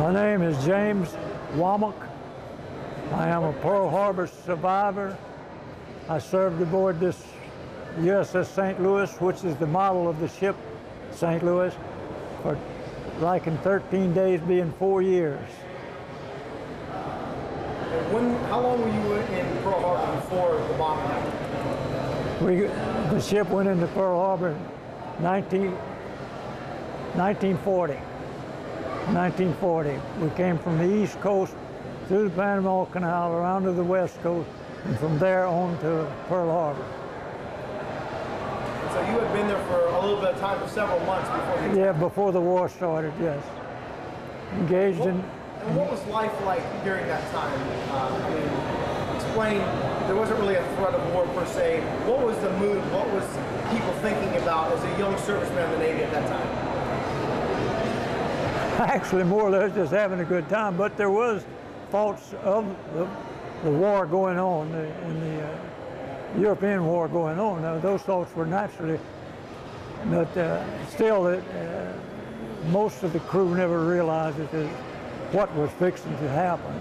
My name is James Womack. I am a Pearl Harbor survivor. I served aboard this USS St. Louis, which is the model of the ship St. Louis, for like in 13 days being 4 years. How long were you in Pearl Harbor before the bombing? The ship went into Pearl Harbor in 1940. 1940. We came from the East Coast through the Panama Canal around to the West Coast, and from there on to Pearl Harbor. So you had been there for a little bit of time, for several months before you... Yeah, before the war started, yes. Engaged in... And what was life like during that time? I mean, explain, there wasn't really a threat of war per se. What was the mood? What was people thinking about as a young serviceman in the Navy at that time? Actually, more or less just having a good time, but there was thoughts of the war going on, in the European war going on. Now, those thoughts were naturally, but still, most of the crew never realized what was fixing to happen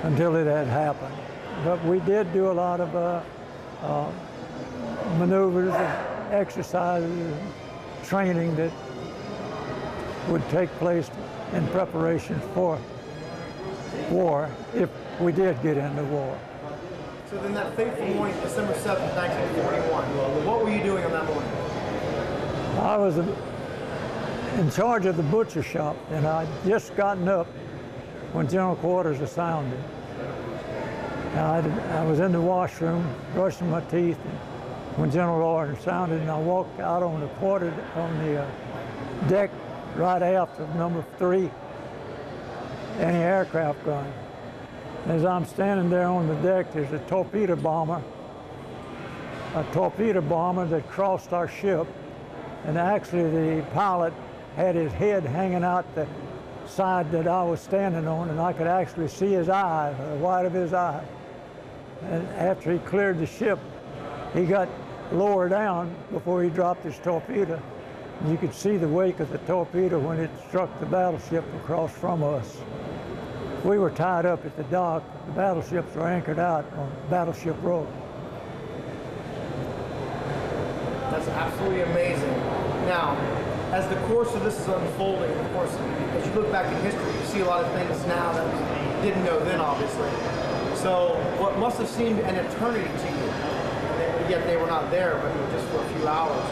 until it had happened. But we did do a lot of maneuvers and exercises and training that would take place in preparation for war if we did get into war. So then that fateful morning, December 7th, 1941, what were you doing on that morning? I was in charge of the butcher shop, and I'd just gotten up when General Quarters was sounded. And I was in the washroom brushing my teeth when General Order sounded, and I walked out on the deck right after number 3 anti-aircraft gun. As I'm standing there on the deck, there's a torpedo bomber that crossed our ship, and actually the pilot had his head hanging out the side that I was standing on, and I could actually see his eye, the white of his eye. And after he cleared the ship, he got lower down before he dropped his torpedo. You could see the wake of the torpedo when it struck the battleship across from us. We were tied up at the dock. The battleships were anchored out on Battleship Road. That's absolutely amazing. Now, as the course of this is unfolding, of course, as you look back in history, you see a lot of things now that we didn't know then, obviously. So what must have seemed an eternity to you, yet they were not there, but just for a few hours.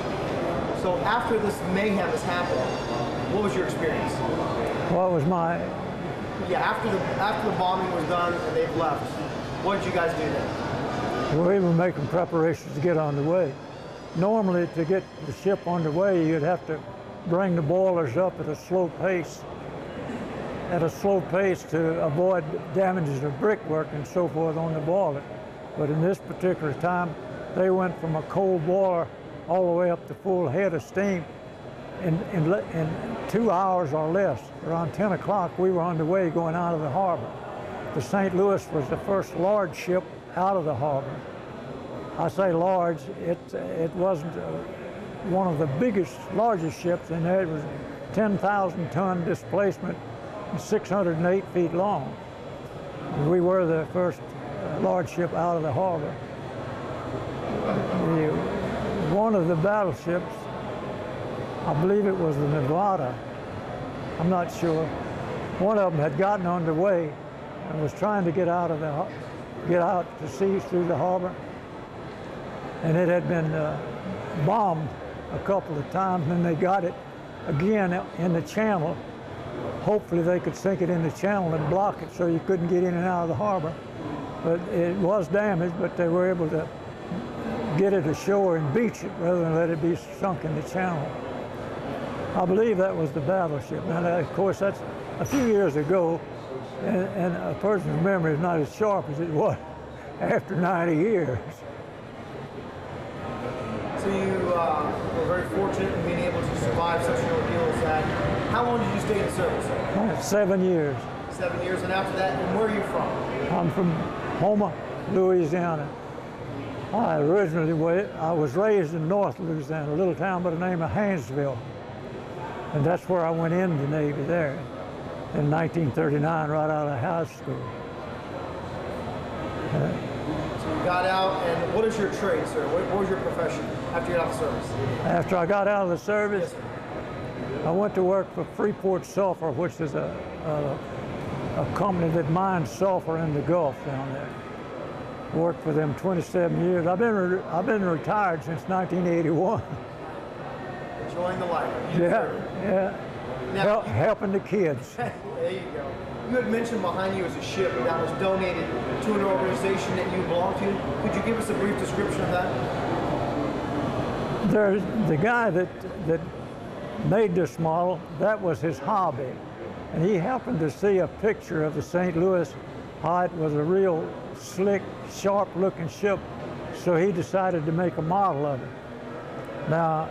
So after this mayhem has happened, what was your experience? What was my... Yeah, after the bombing was done and they've left, what did you guys do then? We were making preparations to get on the way. Normally, to get the ship underway, you'd have to bring the boilers up at a slow pace to avoid damages of brickwork and so forth on the boiler. But in this particular time, they went from a coal boiler all the way up to full head of steam in 2 hours or less. Around 10 o'clock, we were on the way going out of the harbor. The St. Louis was the first large ship out of the harbor. I say large, it wasn't one of the largest ships in there. It was 10,000 ton displacement, 608 feet long. We were the first large ship out of the harbor. One of the battleships, I believe it was the Nevada, I'm not sure. One of them had gotten underway and was trying to get out to sea through the harbor, and it had been bombed a couple of times, and then they got it again in the channel. Hopefully they could sink it in the channel and block it so you couldn't get in and out of the harbor. But it was damaged, but they were able to get it ashore and beach it rather than let it be sunk in the channel. I believe that was the battleship. Now, of course, that's a few years ago, and a person's memory is not as sharp as it was after 90 years. So you were very fortunate in being able to survive such an ordeal as that. How long did you stay in service? 7 years. 7 years, and after that, and where are you from? I'm from Houma, Louisiana. I was raised in North Louisiana, a little town by the name of Haynesville. And that's where I went in the Navy there. in 1939, right out of high school. So you got out, and what is your trade, sir? What was your profession after you got out of the service? After I got out of the service, Yes, I went to work for Freeport Sulfur, which is a company that mines sulfur in the Gulf down there. Worked for them 27 years. I've been retired since 1981. Enjoying the life. Yeah. Now, Helping the kids. there you go. You had mentioned behind you was a ship that was donated to an organization that you belong to. Could you give us a brief description of that? There's the guy that made this model. That was his hobby, and he happened to see a picture of the St. Louis, how it was a real slick, sharp-looking ship. So he decided to make a model of it. Now,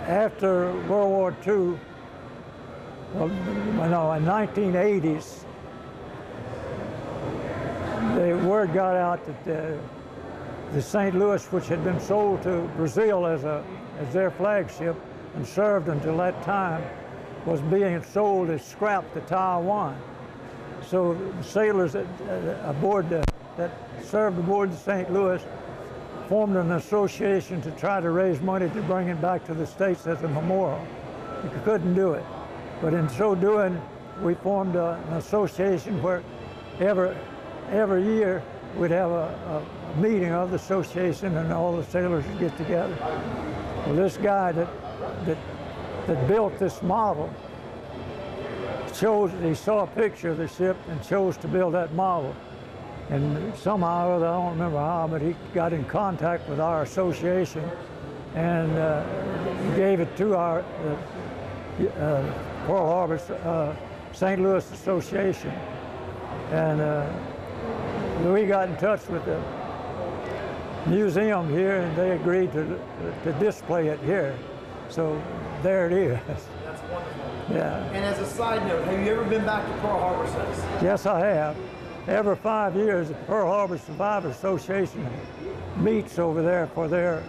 after World War II, well, no, in 1980s, the word got out that the St. Louis, which had been sold to Brazil as their flagship and served until that time, was being sold as scrap to Taiwan. So the sailors that served aboard the St. Louis formed an association to try to raise money to bring it back to the States as a memorial. We couldn't do it. But in so doing, we formed an association where every year we'd have a meeting of the association and all the sailors would get together. Well, this guy that built this model he saw a picture of the ship and chose to build that model. And somehow or other, I don't remember how, but he got in contact with our association and gave it to our Pearl Harbor St. Louis Association. And we got in touch with the museum here, and they agreed to display it here. So there it is. That's wonderful. Yeah. And as a side note, have you ever been back to Pearl Harbor since? Yes, I have. Every 5 years, the Pearl Harbor Survivor Association meets over there for their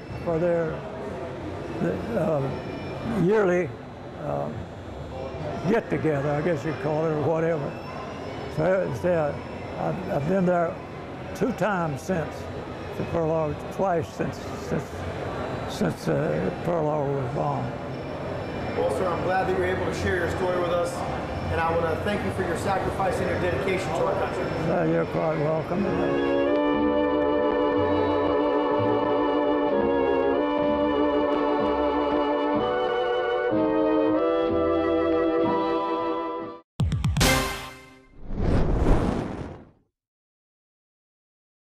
yearly get-together, I guess you'd call it, or whatever. So I've been there 2 times since the Pearl Harbor, twice since Pearl Harbor was bombed. Well, sir, I'm glad that you're able to share your story with us, and I want to thank you for your sacrifice and your dedication to our country. You're quite welcome.